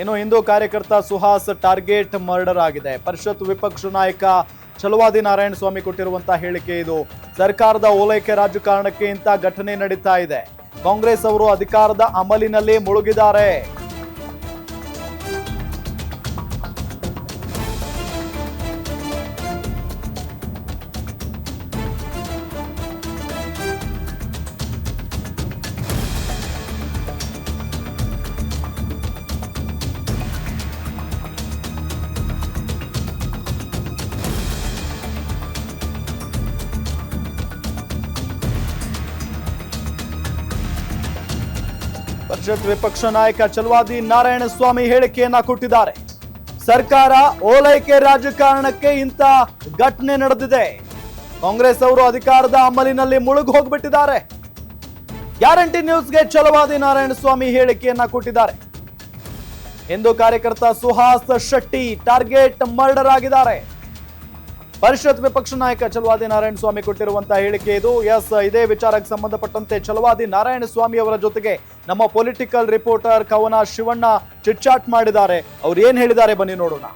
ಇನ್ನು ಹಿಂದೂ ಕಾರ್ಯಕರ್ತ Suhas target murder ಆಗಿದೆ. ಪರಿಷತ್ ವಿಪಕ್ಷ ನಾಯಕ ಛಲವಾದಿ ನಾರಾಯಣ ಸ್ವಾಮಿ ಕೊಟ್ಟಿರುವಂತಹ ಹೇಳಿಕೆ ಇದು. ಸರ್ಕಾರದ ಓಲೈಕೆ ರಾಜಕಾರಣಕ್ಕೆ ಇಂಥ ಘಟನೆ ನಡೀತಾ ಇದೆ. ಕಾಂಗ್ರೆಸ್ ಅವರು ಅಧಿಕಾರದ ಅಮಲಿನಲ್ಲಿ ಮುಳುಗಿದ್ದಾರೆ. ಪರಿಷತ್ ವಿಪಕ್ಷ ನಾಯಕ ಛಲವಾದಿ ನಾರಾಯಣ ಸ್ವಾಮಿ ಹೇಳಿಕೆಯನ್ನ ಕೊಟ್ಟಿದ್ದಾರೆ. ಸರ್ಕಾರ ಓಲೈಕೆ ರಾಜಕಾರಣಕ್ಕೆ ಇಂಥ ಘಟನೆ ನಡೆದಿದೆ. ಕಾಂಗ್ರೆಸ್ ಅವರು ಅಧಿಕಾರದ ಅಮಲಿನಲ್ಲಿ ಮುಳುಗಿ ಹೋಗ್ಬಿಟ್ಟಿದ್ದಾರೆ. ಗ್ಯಾರಂಟಿ ನ್ಯೂಸ್ಗೆ ಛಲವಾದಿ ನಾರಾಯಣ ಸ್ವಾಮಿ ಹೇಳಿಕೆಯನ್ನ ಕೊಟ್ಟಿದ್ದಾರೆ. ಹಿಂದೂ ಕಾರ್ಯಕರ್ತ ಸುಹಾಸ್ ಶೆಟ್ಟಿ ಟಾರ್ಗೆಟ್ ಮರ್ಡರ್ ಆಗಿದ್ದಾರೆ. ಪರಿಷತ್ ವಿಪಕ್ಷ ನಾಯಕ ಛಲವಾದಿ ನಾರಾಯಣ ಸ್ವಾಮಿ ಕೊಟ್ಟಿರುವಂತಹ ಹೇಳಿಕೆ ಇದು. ಇದೇ ವಿಚಾರಕ್ಕೆ ಸಂಬಂಧಪಟ್ಟಂತೆ ಛಲವಾದಿ ನಾರಾಯಣ ಸ್ವಾಮಿ ಅವರ ಜೊತೆಗೆ ನಮ್ಮ ಪೊಲಿಟಿಕಲ್ ರಿಪೋರ್ಟರ್ ಕವನ ಶಿವಣ್ಣ ಚಿಟ್ಚಾಟ್ ಮಾಡಿದ್ದಾರೆ. ಅವ್ರು ಏನ್ ಹೇಳಿದ್ದಾರೆ ಬನ್ನಿ ನೋಡೋಣ.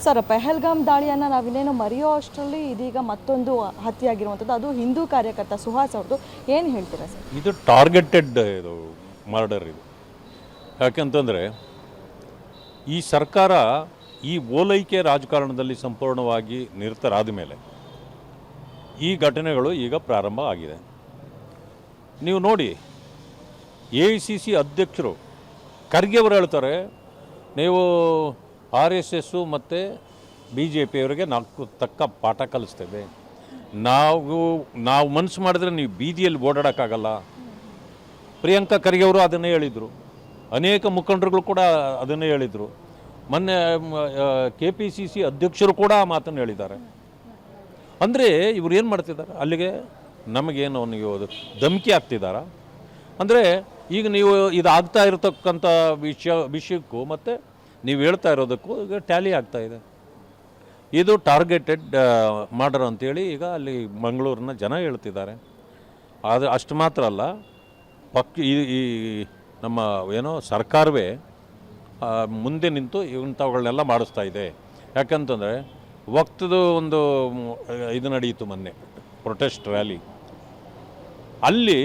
ಸರ್, ಪೆಹಲ್ಗಾಮ್ ದಾಳಿಯನ್ನು ನಾವಿನ್ನೇನು ಮರೆಯೋ ಅಷ್ಟರಲ್ಲಿ ಇದೀಗ ಮತ್ತೊಂದು ಹತ್ಯೆ ಆಗಿರುವಂಥದ್ದು, ಅದು ಹಿಂದೂ ಕಾರ್ಯಕರ್ತ ಸುಹಾಸ್ ಅವ್ರದ್ದು. ಏನು ಹೇಳ್ತೀರಾ ಸರ್? ಇದು ಟಾರ್ಗೆಟೆಡ್ ಇದು ಮರ್ಡರ್ ಇದು. ಯಾಕೆಂತಂದರೆ ಈ ಸರ್ಕಾರ ಈ ಓಲೈಕೆ ರಾಜಕಾರಣದಲ್ಲಿ ಸಂಪೂರ್ಣವಾಗಿ ನಿರತರಾದ ಮೇಲೆ ಈ ಘಟನೆಗಳು ಈಗ ಪ್ರಾರಂಭ ಆಗಿದೆ. ನೀವು ನೋಡಿ, AICC ಅಧ್ಯಕ್ಷರು ಖರ್ಗೆ ಅವರು ಹೇಳ್ತಾರೆ, ನೀವು RSS ಮತ್ತು BJP ಅವರಿಗೆ ನಾವು ತಕ್ಕ ಪಾಠ ಕಲಿಸ್ತೇವೆ. ನಾವು ಮನಸ್ಸು ಮಾಡಿದ್ರೆ ನೀವು ಬೀದಿಯಲ್ಲಿ ಓಡಾಡೋಕ್ಕಾಗಲ್ಲ. ಪ್ರಿಯಾಂಕಾ ಖರ್ಗೆ ಅವರು ಅದನ್ನೇ ಹೇಳಿದರು. ಅನೇಕ ಮುಖಂಡರುಗಳು ಕೂಡ ಅದನ್ನೇ ಹೇಳಿದರು. ಮೊನ್ನೆ KPCC ಅಧ್ಯಕ್ಷರು ಕೂಡ ಆ ಮಾತನ್ನು ಹೇಳಿದ್ದಾರೆ. ಅಂದರೆ ಇವರು ಏನು ಮಾಡ್ತಿದ್ದಾರೆ, ಅಲ್ಲಿಗೆ ನಮಗೇನು ನೀವು ಧಮಕಿ ಆಗ್ತಿದ್ದಾರಾ? ಅಂದರೆ ಈಗ ನೀವು ಇದು ಆಗ್ತಾ ಇರತಕ್ಕಂಥ ವಿಷಯಕ್ಕೂ ಮತ್ತು ನೀವು ಹೇಳ್ತಾ ಇರೋದಕ್ಕೂ ಈಗ ಟ್ಯಾಲಿ ಆಗ್ತಾ ಇದೆ. ಇದು ಟಾರ್ಗೆಟೆಡ್ ಮರ್ಡರ್ ಅಂತೇಳಿ ಈಗ ಅಲ್ಲಿ ಮಂಗಳೂರಿನ ಜನ ಹೇಳ್ತಿದ್ದಾರೆ. ಆದರೆ ಅಷ್ಟು ಮಾತ್ರ ಅಲ್ಲ, ಈ ನಮ್ಮ ಏನೋ ಸರ್ಕಾರವೇ ಮುಂದೆ ನಿಂತು ಇಂಥವುಗಳನ್ನೆಲ್ಲ ಮಾಡಿಸ್ತಾ ಇದೆ. ಯಾಕಂತಂದರೆ ವಕ್ತದು ಒಂದು ಇದು ನಡೆಯಿತು ಮೊನ್ನೆ, ಪ್ರೊಟೆಸ್ಟ್ ರ್ಯಾಲಿ. ಅಲ್ಲಿ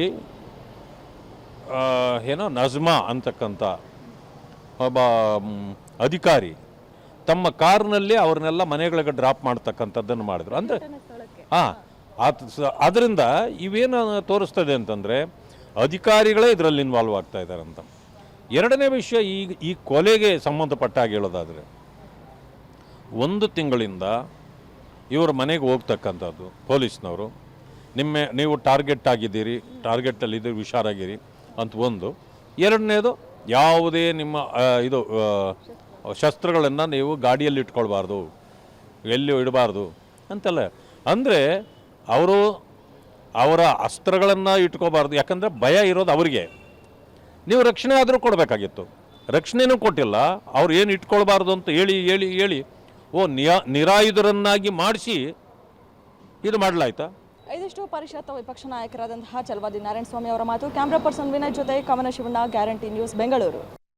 ಏನೋ ನಜ್ಮಾ ಅಂತಕ್ಕಂಥ ಒಬ್ಬ ಅಧಿಕಾರಿ ತಮ್ಮ ಕಾರ್ನಲ್ಲಿ ಅವ್ರನ್ನೆಲ್ಲ ಮನೆಗಳಿಗೆ ಡ್ರಾಪ್ ಮಾಡ್ತಕ್ಕಂಥದ್ದನ್ನು ಮಾಡಿದ್ರು. ಅಂದರೆ ಅದರಿಂದ ಇವೇನು ತೋರಿಸ್ತದೆ ಅಂತಂದರೆ ಅಧಿಕಾರಿಗಳೇ ಇದರಲ್ಲಿ ಇನ್ವಾಲ್ವ್ ಆಗ್ತಾ ಇದ್ದಾರೆ ಅಂತ. ಎರಡನೇ ವಿಷಯ, ಈ ಕೊಲೆಗೆ ಸಂಬಂಧಪಟ್ಟಾಗಿ ಹೇಳೋದಾದರೆ 1 ತಿಂಗಳಿಂದ ಇವ್ರ ಮನೆಗೆ ಹೋಗ್ತಕ್ಕಂಥದ್ದು ಪೊಲೀಸ್ನವರು, ನೀವು ಟಾರ್ಗೆಟ್ ಆಗಿದ್ದೀರಿ, ಟಾರ್ಗೆಟಲ್ಲಿದ್ದೀರಿ, ಹುಷಾರಾಗಿರಿ ಅಂತ ಒಂದು. ಎರಡನೇದು, ಯಾವುದೇ ನಿಮ್ಮ ಇದು ಶಸ್ತ್ರಗಳನ್ನು ನೀವು ಗಾಡಿಯಲ್ಲಿ ಇಟ್ಕೊಳ್ಬಾರ್ದು, ಎಲ್ಲಿ ಇಡಬಾರ್ದು ಅಂತೆಲ್ಲ. ಅಂದರೆ ಅವರ ಅಸ್ತ್ರಗಳನ್ನು ಇಟ್ಕೋಬಾರ್ದು. ಯಾಕಂದರೆ ಭಯ ಇರೋದು ಅವರಿಗೆ. ನೀವು ರಕ್ಷಣೆ ಆದರೂ ಕೊಡಬೇಕಾಗಿತ್ತು, ರಕ್ಷಣೆನೂ ಕೊಟ್ಟಿಲ್ಲ. ಅವ್ರು ಏನು ಇಟ್ಕೊಳ್ಬಾರ್ದು ಅಂತ ಹೇಳಿ ನಿರಾಯುಧರನ್ನಾಗಿ ಮಾಡಿಸಿ ಇದು ಮಾಡಲಾಯ್ತಾ? ಇದಿಷ್ಟು ಪರಿಷತ್ ವಿಪಕ್ಷ ನಾಯಕರಾದಂತಹ ಛಲವಾದಿ ನಾರಾಯಣ ಸ್ವಾಮಿ ಅವರ ಮಾತು. ಕ್ಯಾಮ್ರಾ ಪರ್ಸನ್ ವಿನಯ್ ಜೊತೆ ಕವನ ಶಿವಣ್ಣ, ಗ್ಯಾರಂಟಿ ನ್ಯೂಸ್, ಬೆಂಗಳೂರು.